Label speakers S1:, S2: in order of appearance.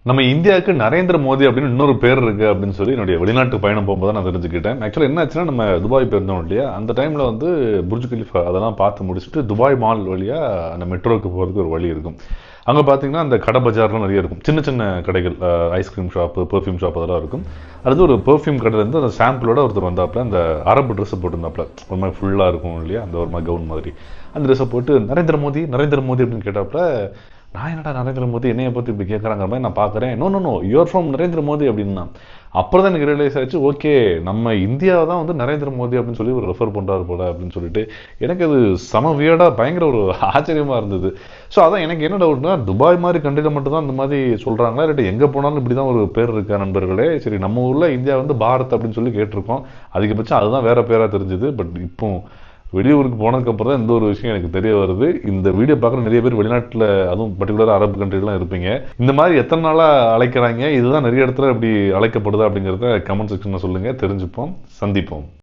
S1: நம்ம இந்தியாவுக்கு நரேந்திர மோடி அப்படின்னு இன்னொரு பேர் இருக்கு அப்படின்னு சொல்லி என்னுடைய வெளிநாட்டு பயணம் போகும்போது நான் தெரிஞ்சுக்கிட்டேன். ஆக்சுவலாக என்ன ஆச்சுன்னா, நம்ம துபாய் போயிருந்தோம் இல்லையா, அந்த டைம்ல வந்து புர்ஜ் கலிஃபா அதெல்லாம் பார்த்து முடிச்சுட்டு துபாய் மால் வழியா அந்த மெட்ரோக்கு போகிறதுக்கு ஒரு வழி இருக்கும். அங்கே பார்த்தீங்கன்னா அந்த கடை பஜார்லாம் நிறைய இருக்கும், சின்ன சின்ன கடைகள், ஐஸ்கிரீம் ஷாப்பு, பெர்ஃப்யூம் ஷாப் அதெல்லாம் இருக்கும். அடுத்து ஒரு பெர்ஃப்யூம் கடையிலேருந்து அந்த சாம்பிளோட ஒருத்தர் வந்தாப்புல, அந்த அரபு ட்ரெஸ்ஸை போட்டிருந்தாப்புல, ஒரு மாதிரி ஃபுல்லாக இருக்கும் இல்லையா, அந்த ஒரு மாதிரி கவுன் மாதிரி அந்த ட்ரெஸ்ஸை போட்டு நரேந்திர மோடி நரேந்திர மோடி அப்படின்னு கேட்டாப்புல, நான் என்னடா நரேந்திர மோடி என்னைய பற்றி இப்படி கேட்குறாங்க மாதிரி நான் பார்க்குறேன். No no no you're from Narendra Modi அப்படின்னா. அப்புறம் தான் எனக்கு ரியலைஸ் ஆச்சு, ஓகே நம்ம இந்தியாவை தான் வந்து நரேந்திர மோடி அப்படின்னு சொல்லி ஒரு ரெஃபர் பண்ணுறாரு போல அப்படின்னு சொல்லிட்டு எனக்கு அது செம வியர்டாக பயங்கர ஒரு ஆச்சரியமாக இருந்தது. ஸோ அதான் எனக்கு என்ன டவுட்னா, துபாய் மாதிரி கண்ட்ரியில் மட்டும் தான் இந்த மாதிரி சொல்கிறாங்களா, இல்லாட்டி எங்கே போனாலும் இப்படி தான் ஒரு பேர் இருக்கா நண்பர்களே. சரி, நம்ம ஊரில் இந்தியா வந்து பாரத் அப்படின்னு சொல்லி கேட்டிருக்கோம், அதிகபட்சம் அதுதான் வேற பேராக தெரிஞ்சுது. பட் இப்போ வெளியூருக்கு போனதுக்கப்புறம் தான் இந்த ஒரு விஷயம் எனக்கு தெரிய வருது. இந்த வீடியோ பார்க்குற நிறைய பேர் வெளிநாட்டில், அதுவும் பர்டிகுலராக அரபு கண்ட்ரிலாம் இருப்பீங்க. இந்த மாதிரி எத்தனை நாளாக அழைக்கிறாங்க, இதுதான் நிறைய இடத்துல இப்படி அழைக்கப்படுதா அப்படிங்கிறத கமெண்ட் செக்ஷனில் சொல்லுங்கள், தெரிஞ்சுப்போம், சந்திப்போம்.